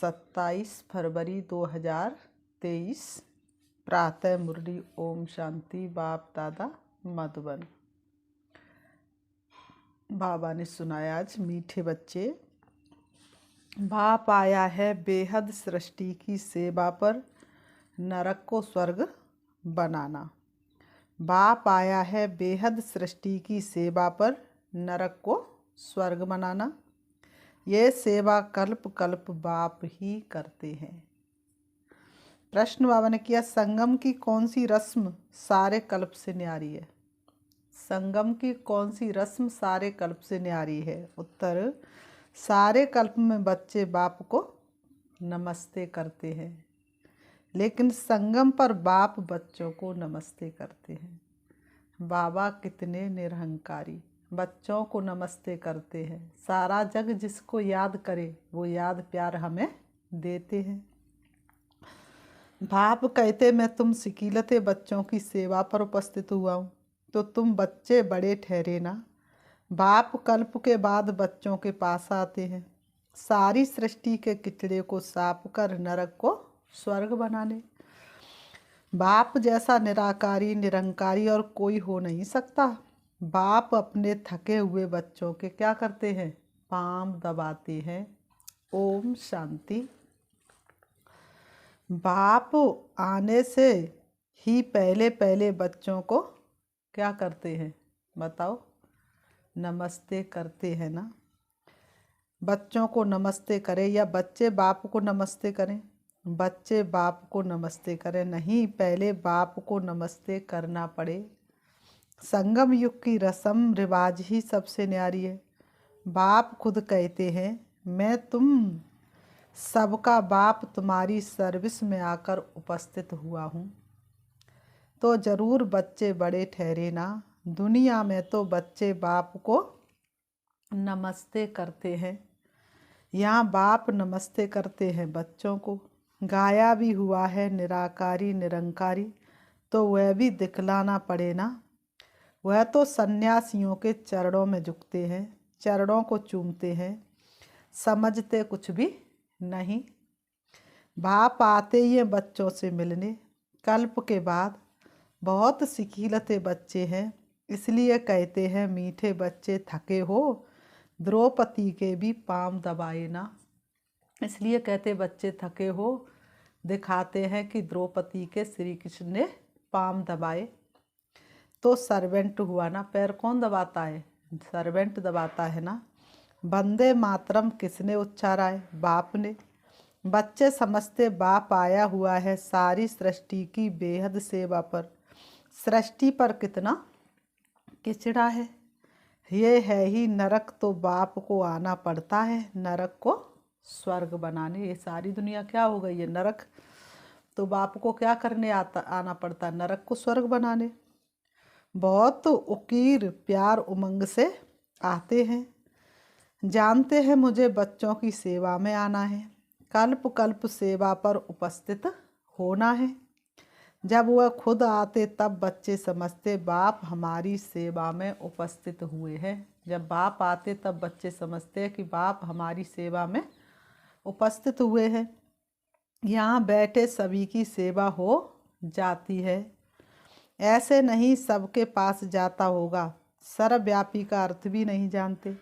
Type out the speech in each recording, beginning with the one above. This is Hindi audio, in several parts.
27 फरवरी 2023 प्रातः मुरली। ओम शांति। बाप दादा मधुबन। बाबा ने सुनाया आज मीठे बच्चे, बाप आया है बेहद सृष्टि की सेवा पर नरक को स्वर्ग बनाना। बाप आया है बेहद सृष्टि की सेवा पर नरक को स्वर्ग बनाना। ये सेवा कल्प कल्प बाप ही करते हैं। प्रश्न बाबा ने किया, संगम की कौन सी रस्म सारे कल्प से न्यारी है? संगम की कौन सी रस्म सारे कल्प से न्यारी है? उत्तर, सारे कल्प में बच्चे बाप को नमस्ते करते हैं, लेकिन संगम पर बाप बच्चों को नमस्ते करते हैं। बाबा कितने निरहंकारी बच्चों को नमस्ते करते हैं। सारा जग जिसको याद करे वो याद प्यार हमें देते हैं। बाप कहते, मैं तुम सिकीलते बच्चों की सेवा पर उपस्थित हुआ हूँ, तो तुम बच्चे बड़े ठहरे ना। बाप कल्प के बाद बच्चों के पास आते हैं, सारी सृष्टि के किचड़े को साफ कर नरक को स्वर्ग बनाने। बाप जैसा निराकारी निरंकारी और कोई हो नहीं सकता। बाप अपने थके हुए बच्चों के क्या करते हैं? पांव दबाते हैं। ओम शांति। बाप आने से ही पहले पहले बच्चों को क्या करते हैं? बताओ। नमस्ते करते हैं ना। बच्चों को नमस्ते करें या बच्चे बाप को नमस्ते करें? बच्चे बाप को नमस्ते करें। नहीं, पहले बाप को नमस्ते करना पड़े। संगम युग की रस्म रिवाज ही सबसे न्यारी है। बाप खुद कहते हैं, मैं तुम सबका बाप तुम्हारी सर्विस में आकर उपस्थित हुआ हूँ, तो ज़रूर बच्चे बड़े ठहरे ना। दुनिया में तो बच्चे बाप को नमस्ते करते हैं, यहाँ बाप नमस्ते करते हैं बच्चों को। गाया भी हुआ है निराकारी निरंकारी, तो वह भी दिखलाना पड़े ना। वह तो सन्यासियों के चरणों में झुकते हैं, चरणों को चूमते हैं, समझते कुछ भी नहीं। बाप आते ही बच्चों से मिलने। कल्प के बाद बहुत सिकीलते बच्चे हैं, इसलिए कहते हैं मीठे बच्चे थके हो द्रौपदी के भी पांव दबाए ना। इसलिए कहते बच्चे थके हो, दिखाते हैं कि द्रौपदी के श्री कृष्ण ने पांव दबाए। तो सर्वेंट हुआ ना। पैर कौन दबाता है? सर्वेंट दबाता है ना। वंदे मातरम किसने उच्चारा है? बाप ने। बच्चे समझते बाप आया हुआ है सारी सृष्टि की बेहद सेवा पर। सृष्टि पर कितना किचड़ा है। ये है ही नरक, तो बाप को आना पड़ता है नरक को स्वर्ग बनाने। ये सारी दुनिया क्या हो गई है? नरक। तो बाप को क्या करने आना पड़ता है? नरक को स्वर्ग बनाने। बहुत उकीर प्यार उमंग से आते हैं, जानते हैं मुझे बच्चों की सेवा में आना है, कल्प कल्प सेवा पर उपस्थित होना है। जब वह खुद आते तब बच्चे समझते बाप हमारी सेवा में उपस्थित हुए हैं। जब बाप आते तब बच्चे समझते हैं कि बाप हमारी सेवा में उपस्थित हुए हैं। यहाँ बैठे सभी की सेवा हो जाती है। ऐसे नहीं सबके पास जाता होगा। सर्वव्यापी का अर्थ भी नहीं जानते।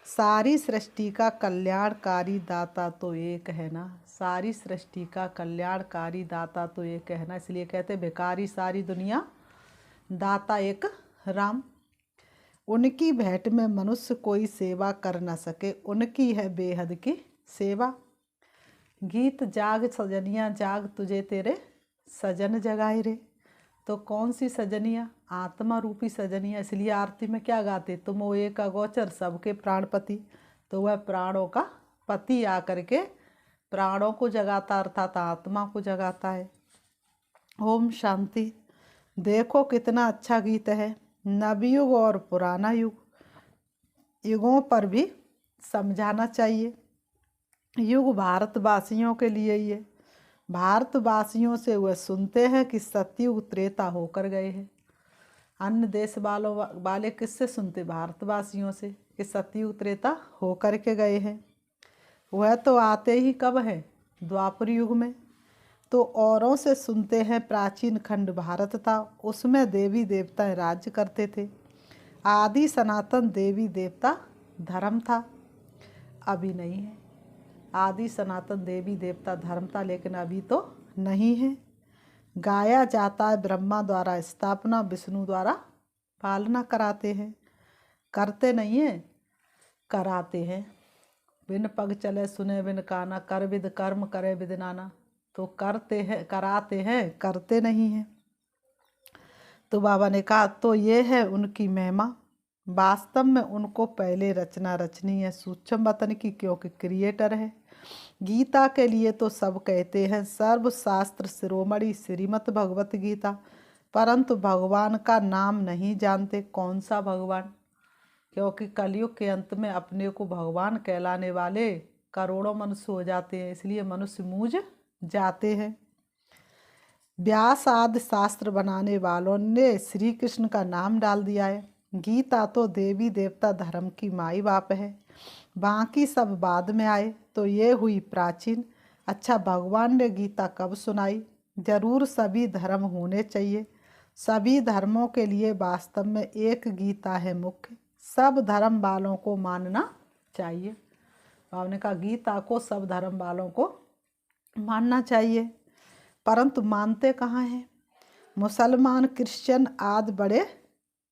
सारी सृष्टि का कल्याणकारी दाता तो एक है ना। सारी सृष्टि का कल्याणकारी दाता तो एक है ना। इसलिए कहते भिखारी सारी दुनिया, दाता एक राम। उनकी भेंट में मनुष्य कोई सेवा कर न सके, उनकी है बेहद की सेवा। गीत जाग सजनिया जाग, तुझे तेरे सजन जगाए रे। तो कौन सी सजनिया? आत्मा रूपी सजनिया। इसलिए आरती में क्या गाते? तुम वो एक अगोचर सबके प्राणपति। तो वह प्राणों का पति आकर के प्राणों को जगाता, अर्थात आत्मा को जगाता है। ओम शांति। देखो कितना अच्छा गीत है। नवयुग और पुराना युग, युगों पर भी समझाना चाहिए। युग भारतवासियों के लिए ही है। भारतवासियों से वह सुनते हैं कि सतयुग त्रेता होकर गए हैं। अन्य देश वाले किससे सुनते? भारतवासियों से कि सतयुग त्रेता होकर के गए हैं। वह तो आते ही कब है? द्वापर युग में। तो औरों से सुनते हैं प्राचीन खंड भारत था, उसमें देवी देवताएं राज्य करते थे। आदि सनातन देवी देवता धर्म था, अभी नहीं है। आदि सनातन देवी देवता धर्म था, लेकिन अभी तो नहीं है। गाया जाता है ब्रह्मा द्वारा स्थापना, विष्णु द्वारा पालना कराते हैं। करते नहीं है, कराते हैं। बिन पग चले सुने बिन काना, कर विद कर्म करे विद नाना। तो करते हैं, कराते हैं, करते नहीं हैं। तो बाबा ने कहा तो ये है उनकी महिमा। वास्तव में उनको पहले रचना रचनी है सूक्ष्म वतन की, क्योंकि क्रिएटर है। गीता के लिए तो सब कहते हैं सर्वशास्त्र शिरोमणि श्रीमद् भगवत गीता, परंतु भगवान का नाम नहीं जानते। कौन सा भगवान? क्योंकि कलयुग के अंत में अपने को भगवान कहलाने वाले करोड़ों मनुष्य हो जाते हैं, इसलिए मनुष्य मूझ जाते हैं। व्यास आदि शास्त्र बनाने वालों ने श्री कृष्ण का नाम डाल दिया है। गीता तो देवी देवता धर्म की माई बाप है, बाकी सब बाद में आए। तो ये हुई प्राचीन। अच्छा, भगवान ने गीता कब सुनाई? जरूर सभी धर्म होने चाहिए। सभी धर्मों के लिए वास्तव में एक गीता है मुख्य, सब धर्म वालों को मानना चाहिए। आपने कहा गीता को सब धर्म वालों को मानना चाहिए, परंतु मानते कहाँ हैं? मुसलमान क्रिश्चियन आदि बड़े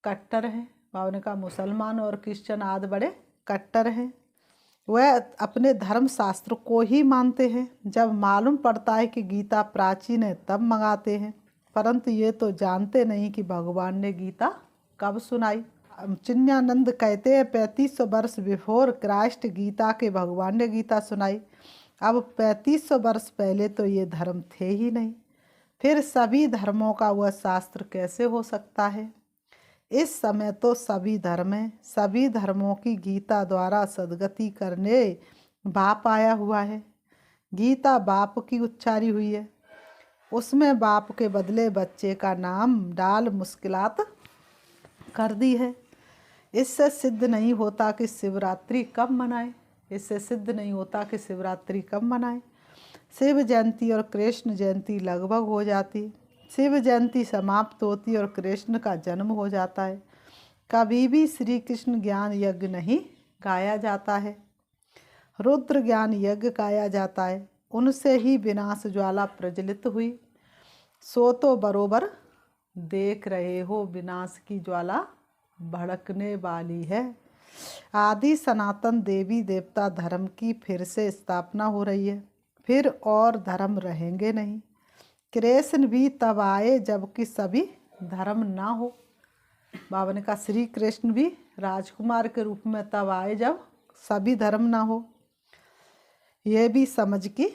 कट्टर हैं। बाबा ने कहा मुसलमान और क्रिश्चियन आदि बड़े कट्टर हैं। वह अपने धर्म शास्त्र को ही मानते हैं। जब मालूम पड़ता है कि गीता प्राचीन है तब मंगाते हैं, परंतु ये तो जानते नहीं कि भगवान ने गीता कब सुनाई। चिन्यानंद कहते हैं 3500 वर्ष बिफोर क्राइस्ट गीता के भगवान ने गीता सुनाई। अब 3500 वर्ष पहले तो ये धर्म थे ही नहीं, फिर सभी धर्मों का वह शास्त्र कैसे हो सकता है? इस समय तो सभी धर्म हैं, सभी धर्मों की गीता द्वारा सद्गति करने बाप आया हुआ है। गीता बाप की उच्चारी हुई है, उसमें बाप के बदले बच्चे का नाम डाल मुश्किलात कर दी है। इससे सिद्ध नहीं होता कि शिवरात्रि कब मनाए, इससे सिद्ध नहीं होता कि शिवरात्रि कब मनाए। शिव जयंती और कृष्ण जयंती लगभग हो जाती, शिव जयंती समाप्त होती और कृष्ण का जन्म हो जाता है। कभी भी श्री कृष्ण ज्ञान यज्ञ नहीं गाया जाता है, रुद्र ज्ञान यज्ञ गाया जाता है। उनसे ही विनाश ज्वाला प्रज्वलित हुई। सो तो बरोबर देख रहे हो विनाश की ज्वाला भड़कने वाली है। आदि सनातन देवी देवता धर्म की फिर से स्थापना हो रही है, फिर और धर्म रहेंगे नहीं। कृष्ण भी तब आए जबकि सभी धर्म ना हो। बाबा ने कहा श्री कृष्ण भी राजकुमार के रूप में तब आए जब सभी धर्म ना हो। ये भी समझ की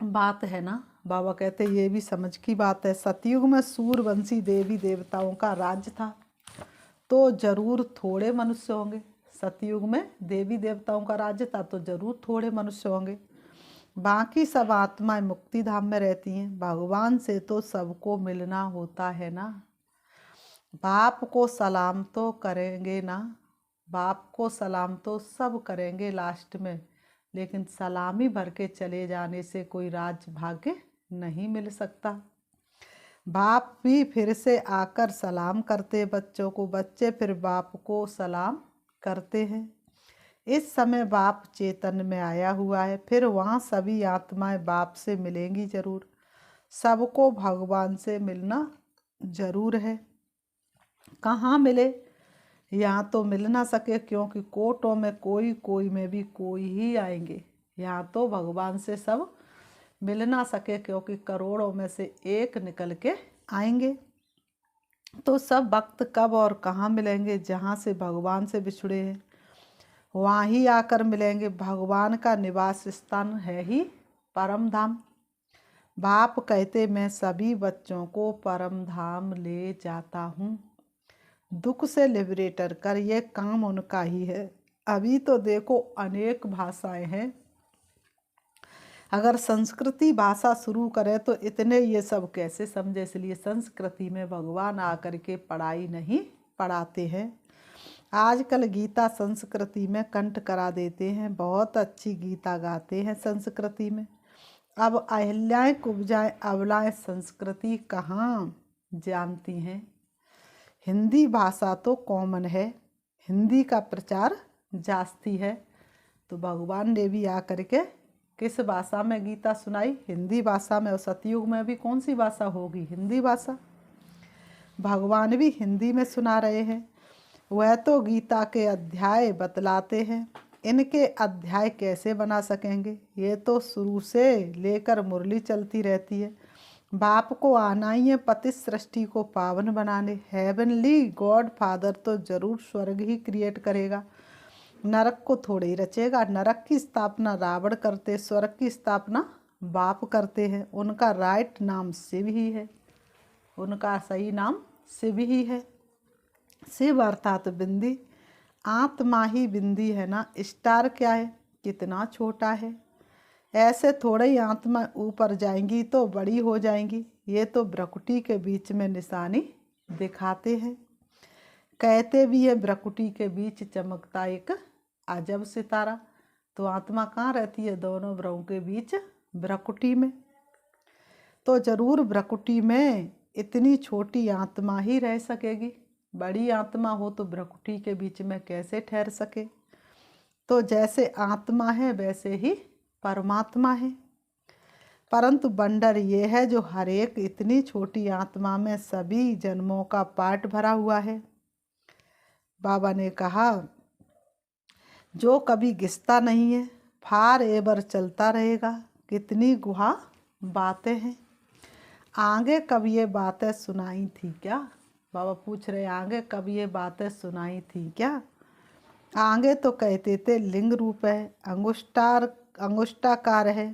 बात है ना। बाबा कहते ये भी समझ की बात है। सतयुग में सूर्यवंशी देवी देवताओं का राज्य था, तो जरूर थोड़े मनुष्य होंगे। सतयुग में देवी देवताओं का राज्य था तो जरूर थोड़े मनुष्य होंगे, बाकी सब आत्माएं मुक्ति धाम में रहती हैं। भगवान से तो सबको मिलना होता है ना। बाप को सलाम तो करेंगे ना, बाप को सलाम तो सब करेंगे लास्ट में, लेकिन सलामी भर के चले जाने से कोई राज भाग्य नहीं मिल सकता। बाप भी फिर से आकर सलाम करते बच्चों को, बच्चे फिर बाप को सलाम करते हैं। इस समय बाप चेतन में आया हुआ है, फिर वहाँ सभी आत्माएं बाप से मिलेंगी जरूर। सबको भगवान से मिलना जरूर है। कहाँ मिले? यहाँ तो मिल ना सके, क्योंकि कोटों में कोई, कोई में भी कोई ही आएंगे। यहाँ तो भगवान से सब मिल ना सके, क्योंकि करोड़ों में से एक निकल के आएंगे। तो सब भक्त कब और कहाँ मिलेंगे? जहाँ से भगवान से बिछुड़े हैं वहाँ ही आकर मिलेंगे। भगवान का निवास स्थान है ही परम धाम। बाप कहते मैं सभी बच्चों को परम धाम ले जाता हूँ, दुख से लिबरेटर कर। ये काम उनका ही है। अभी तो देखो अनेक भाषाएं हैं, अगर संस्कृति भाषा शुरू करें तो इतने ये सब कैसे समझे। इसलिए संस्कृति में भगवान आकर के पढ़ाई नहीं पढ़ाते हैं। आजकल गीता संस्कृति में कंठ करा देते हैं, बहुत अच्छी गीता गाते हैं संस्कृति में, अब अहिल्याएं कुब्जाएं अबलाएं संस्कृति कहाँ जानती हैं। हिंदी भाषा तो कॉमन है, हिंदी का प्रचार जास्ती है। तो भगवान ने भी आकर के किस भाषा में गीता सुनाई? हिंदी भाषा में। और सतयुग में भी कौन सी भाषा होगी? हिंदी भाषा। भगवान भी हिंदी में सुना रहे हैं। वह तो गीता के अध्याय बतलाते हैं, इनके अध्याय कैसे बना सकेंगे? ये तो शुरू से लेकर मुरली चलती रहती है। बाप को आना ही है पति सृष्टि को पावन बनाने। हेवनली गॉड फादर तो जरूर स्वर्ग ही क्रिएट करेगा, नरक को थोड़े ही रचेगा। नरक की स्थापना रावण करते, स्वर्ग की स्थापना बाप करते हैं। उनका राइट नाम शिव ही है, उनका सही नाम शिव ही है। शिव अर्थात बिंदी, आत्मा ही बिंदी है ना। स्टार क्या है? कितना छोटा है। ऐसे थोड़े ही आत्मा ऊपर जाएंगी तो बड़ी हो जाएंगी। ये तो भ्रकुटी के बीच में निशानी दिखाते हैं। कहते भी है भ्रकुटी के बीच चमकता एक अजब सितारा। तो आत्मा कहाँ रहती है? दोनों भ्रवों के बीच, भ्रकुटी में। तो जरूर भ्रकुटी में इतनी छोटी आत्मा ही रह सकेगी। बड़ी आत्मा हो तो भ्रकुटी के बीच में कैसे ठहर सके? तो जैसे आत्मा है वैसे ही परमात्मा है। परंतु बंडर ये है जो हर एक इतनी छोटी आत्मा में सभी जन्मों का पार्ट भरा हुआ है। बाबा ने कहा जो कभी घिसता नहीं है, फार एवर चलता रहेगा। कितनी गुहा बातें हैं। आगे कब ये बातें सुनाई थी क्या? बाबा पूछ रहे आगे कब ये बातें सुनाई थी क्या? आगे तो कहते थे लिंग रूप है, अंगुष्ठाकार है।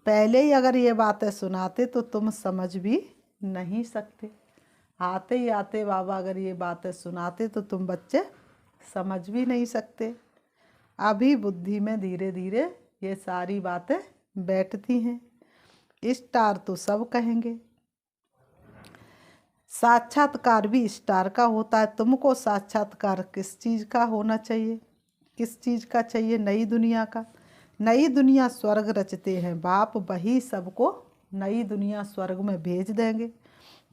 पहले ही अगर ये बातें सुनाते तो तुम समझ भी नहीं सकते। आते ही आते बाबा अगर ये बातें सुनाते तो तुम बच्चे समझ भी नहीं सकते। अभी बुद्धि में धीरे धीरे ये सारी बातें बैठती हैं। स्टार तो सब कहेंगे। साक्षात्कार भी स्टार का होता है। तुमको साक्षात्कार किस चीज़ का होना चाहिए? किस चीज़ का चाहिए? नई दुनिया का। नई दुनिया स्वर्ग रचते हैं बाप, वही सबको नई दुनिया स्वर्ग में भेज देंगे।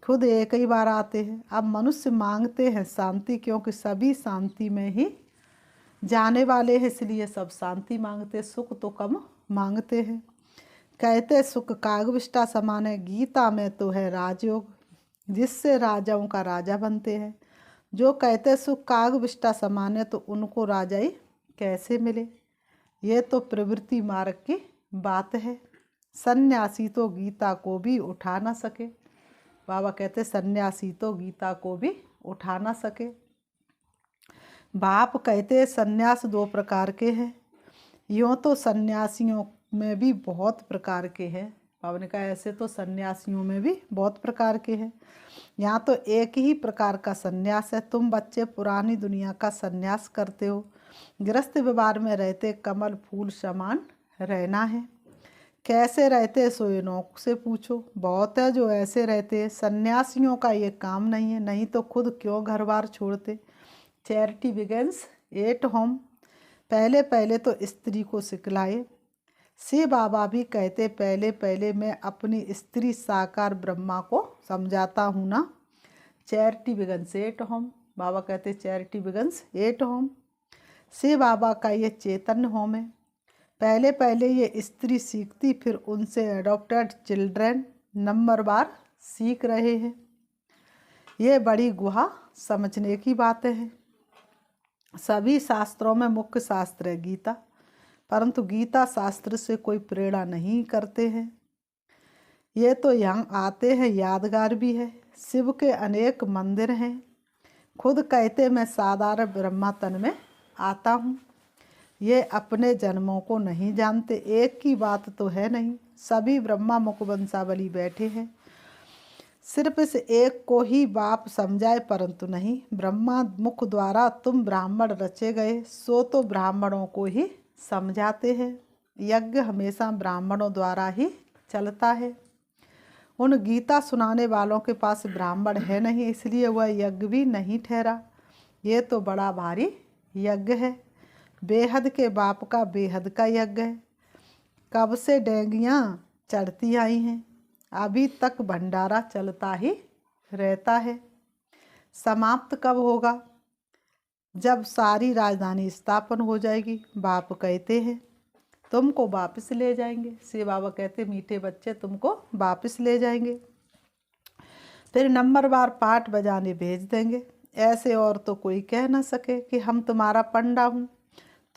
खुद एक ही बार आते हैं। अब मनुष्य मांगते हैं शांति, क्योंकि सभी शांति में ही जाने वाले हैं, इसलिए सब शांति मांगते। सुख तो कम मांगते हैं। कहते सुख कागविष्टा समान है। गीता में तो है राजयोग, जिससे राजाओं का राजा बनते हैं। जो कहते सुख कागविष्टा समान है तो उनको राजाई कैसे मिले? ये तो प्रवृत्ति मार्ग की बात है। सन्यासी तो गीता को भी उठा ना सके। बाबा कहते सन्यासी तो गीता को भी उठा ना सके। बाप कहते सन्यास दो प्रकार के हैं। यूँ तो सन्यासियों में भी बहुत प्रकार के हैं। बाबा ने कहा ऐसे तो सन्यासियों में भी बहुत प्रकार के हैं। यहाँ तो एक ही प्रकार का सन्यास है। तुम बच्चे पुरानी दुनिया का सन्यास करते हो। गृहस्थ व्यवहार में रहते कमल फूल समान रहना है। कैसे रहते सोइनों से पूछो, बहुत है जो ऐसे रहते हैं। सन्यासियों का ये काम नहीं है, नहीं तो खुद क्यों घर बार छोड़ते। Charity begins at home. पहले पहले तो स्त्री को सिखलाए। शिव बाबा भी कहते पहले पहले मैं अपनी स्त्री साकार ब्रह्मा को समझाता हूँ ना। Charity begins at home. बाबा कहते charity begins at home. Shiv Baba का ये चैतन्य होम है। पहले पहले ये स्त्री सीखती, फिर उनसे एडॉप्टेड चिल्ड्रन नंबर बार सीख रहे हैं। ये बड़ी गुहा समझने की बातें हैं। सभी शास्त्रों में मुख्य शास्त्र है गीता, परंतु गीता शास्त्र से कोई प्रेरणा नहीं करते हैं। ये तो यहाँ आते हैं, यादगार भी है। शिव के अनेक मंदिर हैं। खुद कहते मैं साधारण ब्रह्मा तन में आता हूँ। ये अपने जन्मों को नहीं जानते। एक की बात तो है नहीं, सभी ब्रह्मा मुख वंशावली बैठे हैं। सिर्फ इस एक को ही बाप समझाए, परंतु नहीं। ब्रह्मा मुख द्वारा तुम ब्राह्मण रचे गए, सो तो ब्राह्मणों को ही समझाते हैं। यज्ञ हमेशा ब्राह्मणों द्वारा ही चलता है। उन गीता सुनाने वालों के पास ब्राह्मण है नहीं, इसलिए वह यज्ञ भी नहीं ठहरा। ये तो बड़ा भारी यज्ञ है। बेहद के बाप का बेहद का यज्ञ है। कब से डेंगियाँ चढ़ती आई हैं, अभी तक भंडारा चलता ही रहता है। समाप्त कब होगा? जब सारी राजधानी स्थापन हो जाएगी। बाप कहते हैं तुमको वापस ले जाएंगे। शिव बाबा कहते मीठे बच्चे तुमको वापस ले जाएंगे। फिर नंबरवार पाठ बजाने भेज देंगे। ऐसे और तो कोई कह ना सके कि हम तुम्हारा पंडा हूँ,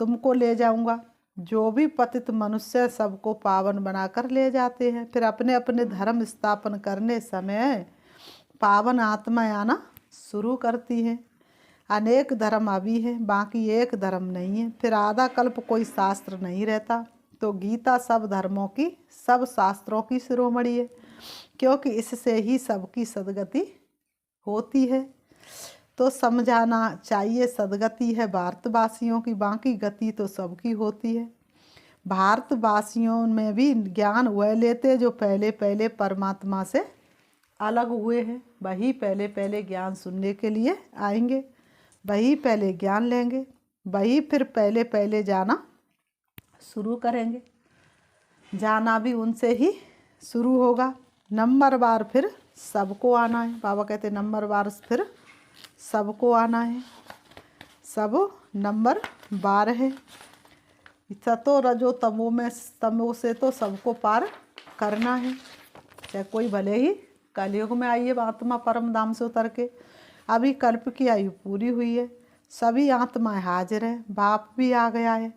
तुमको ले जाऊंगा। जो भी पतित मनुष्य सबको पावन बनाकर ले जाते हैं, फिर अपने अपने धर्म स्थापन करने समय पावन आत्मा आना शुरू करती हैं। अनेक धर्म अभी हैं, बाकी एक धर्म नहीं है। फिर आधा कल्प कोई शास्त्र नहीं रहता। तो गीता सब धर्मों की, सब शास्त्रों की शिरोमणि है, क्योंकि इससे ही सबकी सद्गति होती है। तो समझाना चाहिए सद्गति है भारतवासियों की, बाकी गति तो सबकी होती है। भारतवासियों में भी ज्ञान वह लेते जो पहले पहले परमात्मा से अलग हुए हैं। वही पहले पहले ज्ञान सुनने के लिए आएंगे, वही पहले ज्ञान लेंगे, वही फिर पहले पहले जाना शुरू करेंगे। जाना भी उनसे ही शुरू होगा। नंबरवार फिर सबको आना है। बाबा कहते नंबरवार फिर सबको आना है। सब नंबर 12 है। सतो रजो तमो में, तमो से तो सबको पार करना है। चाहे कोई भले ही कलयुग में आइए आत्मा परम धाम से उतर के, अभी कल्प की आयु पूरी हुई है, सभी आत्माएं हाजिर हैं, बाप भी आ गया है।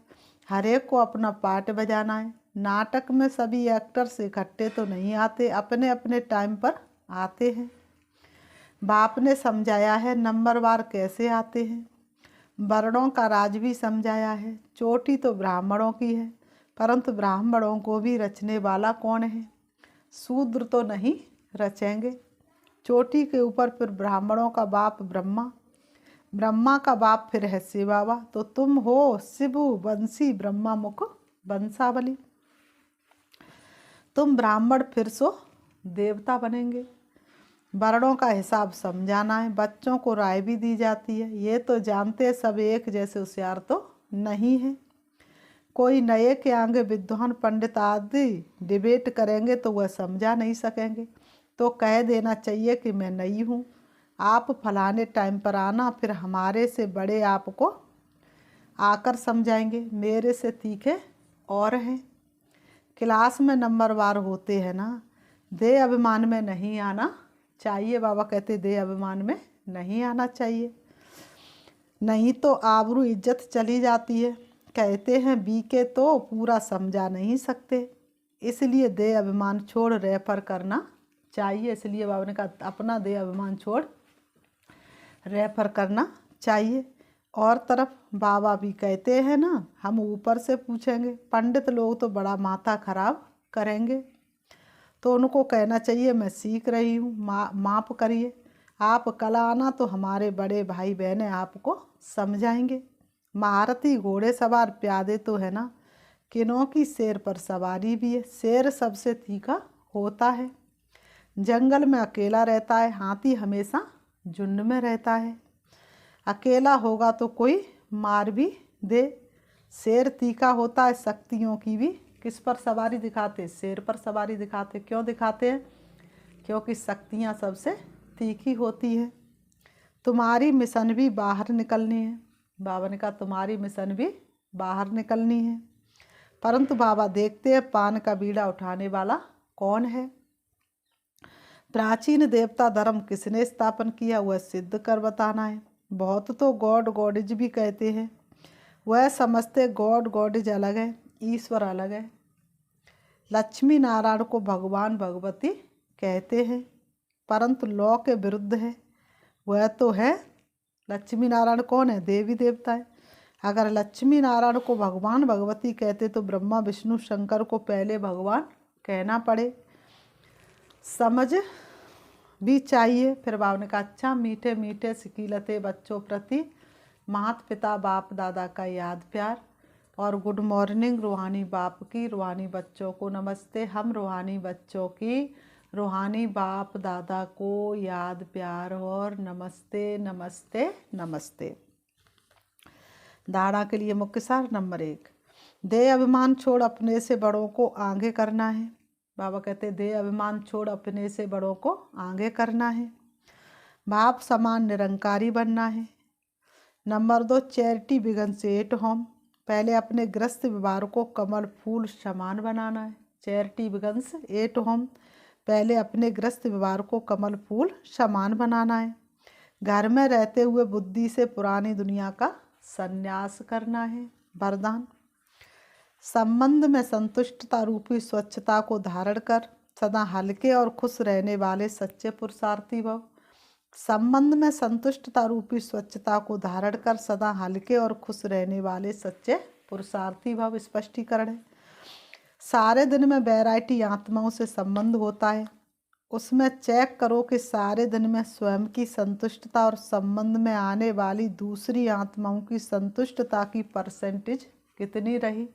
हर एक को अपना पार्ट बजाना है। नाटक में सभी एक्टर्स इकट्ठे तो नहीं आते, अपने अपने टाइम पर आते हैं। बाप ने समझाया है नंबरवार कैसे आते हैं। वर्णों का राज भी समझाया है। चोटी तो ब्राह्मणों की है, परंतु ब्राह्मणों को भी रचने वाला कौन है? शूद्र तो नहीं रचेंगे। चोटी के ऊपर फिर ब्राह्मणों का बाप ब्रह्मा, ब्रह्मा का बाप फिर है शिव बाबा। तो तुम हो शिवु बंसी ब्रह्मा मुख बंसावली। तुम ब्राह्मण फिर सो देवता बनेंगे। वर्णों का हिसाब समझाना है। बच्चों को राय भी दी जाती है। ये तो जानते सब एक जैसे होशियार तो नहीं है। कोई नए के आगे विद्वान पंडित आदि डिबेट करेंगे तो वह समझा नहीं सकेंगे। तो कह देना चाहिए कि मैं नई हूँ, आप फलाने टाइम पर आना, फिर हमारे से बड़े आपको आकर समझाएंगे, मेरे से तीखे और हैं। क्लास में नंबरवार होते हैं ना, देह अभिमान में नहीं आना चाहिए। बाबा कहते देह अभिमान में नहीं आना चाहिए, नहीं तो आबरू इज्जत चली जाती है। कहते हैं बीके तो पूरा समझा नहीं सकते, इसलिए देह अभिमान छोड़ रेफर करना चाहिए। इसलिए बाबा ने कहा अपना देह अभिमान छोड़ रेफर करना चाहिए। और तरफ बाबा भी कहते हैं ना, हम ऊपर से पूछेंगे। पंडित लोग तो बड़ा माथा खराब करेंगे, तो उनको कहना चाहिए मैं सीख रही हूँ, माफ़ करिए, आप कल आना तो हमारे बड़े भाई बहनें आपको समझाएंगे। महारथी घोड़े सवार प्यादे तो है ना, किनों की शेर पर सवारी भी है। शेर सबसे तीखा होता है, जंगल में अकेला रहता है, हाथी हमेशा झुंड में रहता है। अकेला होगा तो कोई मार भी दे। शेर तीखा होता है, शक्तियों की भी किस पर सवारी दिखाते? शेर पर सवारी दिखाते। क्यों दिखाते हैं? क्योंकि शक्तियाँ सबसे तीखी होती है। तुम्हारी मिशन भी बाहर निकलनी है। बाबा ने कहा तुम्हारी मिशन भी बाहर निकलनी है, परंतु बाबा देखते हैं पान का बीड़ा उठाने वाला कौन है। प्राचीन देवता धर्म किसने स्थापन किया, वह सिद्ध कर बताना है। बहुत तो गॉड गॉडेज भी कहते हैं, वह समझते गॉड गॉडेज अलग है, ईश्वर अलग है। लक्ष्मी नारायण को भगवान भगवती कहते हैं, परंतु लॉ के विरुद्ध है। वह तो है, लक्ष्मी नारायण कौन है? देवी देवता है। अगर लक्ष्मी नारायण को भगवान भगवती कहते तो ब्रह्मा विष्णु शंकर को पहले भगवान कहना पड़े। समझ भी चाहिए। फिर बाबा ने कहा अच्छा मीठे मीठे सिकीलते बच्चों प्रति माता पिता बाप दादा का याद प्यार और गुड मॉर्निंग रूहानी बाप की, रूहानी बच्चों को नमस्ते। हम रूहानी बच्चों की रूहानी बाप दादा को याद प्यार और नमस्ते नमस्ते नमस्ते। धारणा के लिए मुख्य सार नंबर 1, देह अभिमान छोड़ अपने से बड़ों को आगे करना है। बाबा कहते दे अभिमान छोड़, अपने से बड़ों को आगे करना है। बाप समान निरंकारी बनना है। Number 2, charity begins at home. पहले अपने ग्रस्त व्यवहार को कमल फूल समान बनाना है। Charity begins at home. पहले अपने ग्रस्त व्यवहार को कमल फूल समान बनाना है। घर में रहते हुए बुद्धि से पुरानी दुनिया का संन्यास करना है। वरदान, संबंध में संतुष्टता रूपी स्वच्छता को धारण कर सदा हल्के और खुश रहने वाले सच्चे पुरुषार्थी भव। संबंध में संतुष्टता रूपी स्वच्छता को धारण कर सदा हल्के और खुश रहने वाले सच्चे पुरुषार्थी भव। स्पष्टीकरण है, सारे दिन में वैरायटी आत्माओं से संबंध होता है, उसमें चेक करो कि सारे दिन में स्वयं की संतुष्टता और संबंध में आने वाली दूसरी आत्माओं की संतुष्टता की परसेंटेज कितनी रही।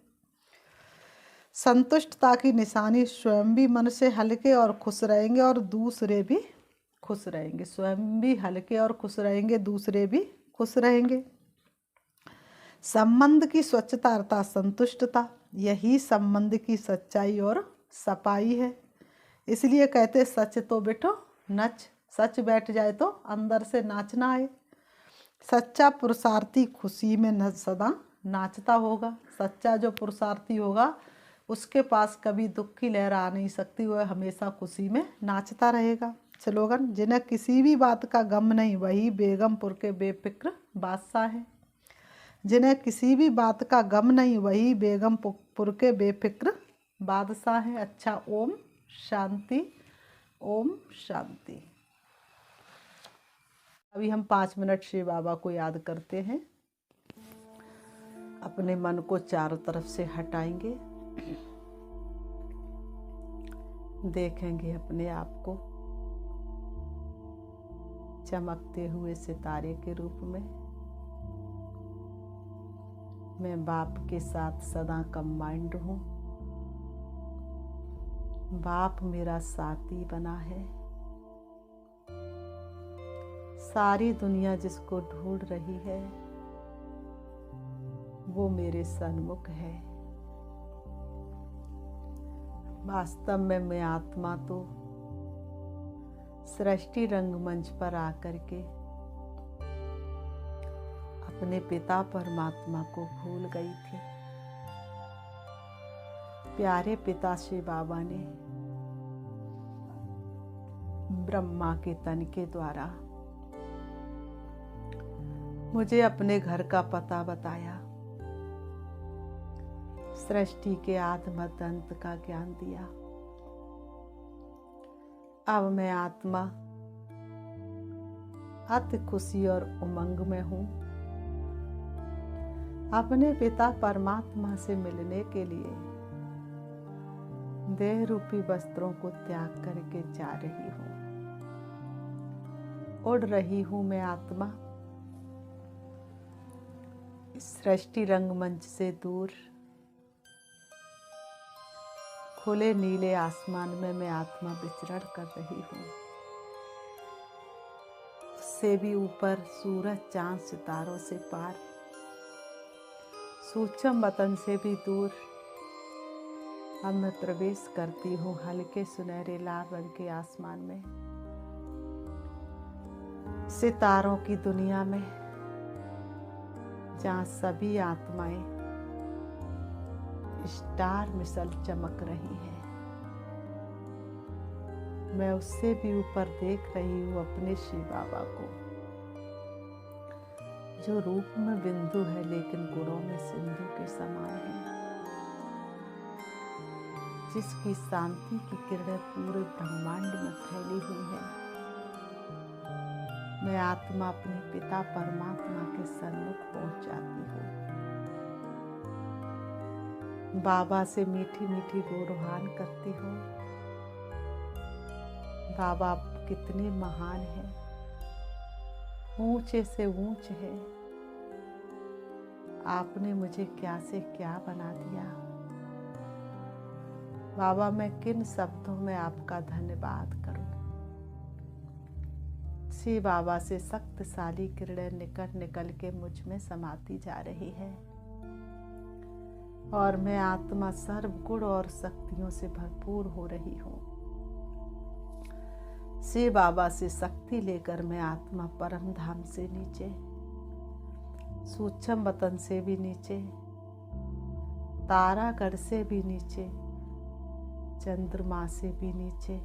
संतुष्टता की निशानी स्वयं भी मन से हल्के और खुश रहेंगे और दूसरे भी खुश रहेंगे। स्वयं भी हल्के और खुश रहेंगे, दूसरे भी खुश रहेंगे। संबंध की स्वच्छता अर्थात संतुष्टता, यही संबंध की सच्चाई और सफाई है। इसलिए कहते सच तो बैठो नच। सच बैठ जाए तो अंदर से नाचना आए। सच्चा पुरुषार्थी खुशी में सदा नाचता होगा। सच्चा जो पुरुषार्थी होगा उसके पास कभी दुख की लहर आ नहीं सकती, वह हमेशा खुशी में नाचता रहेगा। स्लोगन, जिन्हें किसी भी बात का गम नहीं वही बेगमपुर के बेफिक्र बादशाह हैं। जिन्हें किसी भी बात का गम नहीं वही बेगमपुर के बेफिक्र बादशाह हैं। अच्छा, ओम शांति, ओम शांति। अभी हम 5 मिनट शिव बाबा को याद करते हैं। अपने मन को चारों तरफ से हटाएंगे, देखेंगे अपने आप को चमकते हुए सितारे के रूप में। मैं बाप के साथ सदा कंबाइंड हूँ। बाप मेरा साथी बना है। सारी दुनिया जिसको ढूंढ रही है वो मेरे सन्मुख है। वास्तव में मैं आत्मा तो सृष्टि रंगमंच पर आकर के अपने पिता परमात्मा को भूल गई थी। प्यारे पिता श्री बाबा ने ब्रह्मा के तन के द्वारा मुझे अपने घर का पता बताया, सृष्टि के आदि मध्य अंत का ज्ञान दिया। अब मैं आत्मा अति खुशी और उमंग में हूँ। अपने पिता परमात्मा से मिलने के लिए देह रूपी वस्त्रों को त्याग करके जा रही हूँ। उड़ रही हूँ मैं आत्मा इस सृष्टि रंगमंच से दूर। खुले नीले आसमान में मैं आत्मा विचरण कर रही हूँ। उससे भी ऊपर सूरज चांद सितारों से पार, सूक्ष्म वतन से भी दूर अब मैं प्रवेश करती हूँ हल्के सुनहरे लाल रंग के आसमान में, सितारों की दुनिया में, जहाँ सभी आत्माएं स्टार मिसल चमक रही है। मैं उससे भी ऊपर देख रही हूँ अपने शिव बाबा को, जो रूप में बिंदु है लेकिन गुणों में सिंधु के समान है, जिसकी शांति की किरणें पूरे ब्रह्मांड में फैली हुई है। मैं आत्मा अपने पिता परमात्मा के सन्मुख पहुंच जाती हूँ। बाबा से मीठी मीठी गुणगान करती हूँ। बाबा आप कितने महान हैं, ऊंचे से ऊंच है। आपने मुझे क्या से क्या बना दिया। बाबा मैं किन शब्दों में आपका धन्यवाद करूं। श्री बाबा से शक्तिशाली किरणें निकल निकल के मुझ में समाती जा रही है। और मैं आत्मा सर्व गुण और शक्तियों से भरपूर हो रही हूँ। शिव बाबा से शक्ति लेकर मैं आत्मा परम धाम से नीचे, सूक्ष्म वतन से भी नीचे, तारागढ़ से भी नीचे, चंद्रमा से भी नीचे,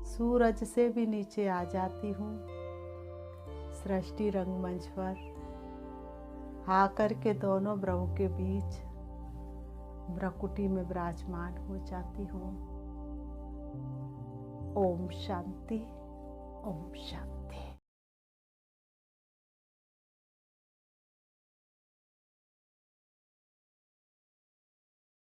सूरज से भी नीचे आ जाती हूँ। सृष्टि रंगमंच पर आकर के दोनों ब्रह्मों के बीच भ्रकुटी में विराजमान हो जाती हूँ। ओम शांति, ओम शांति।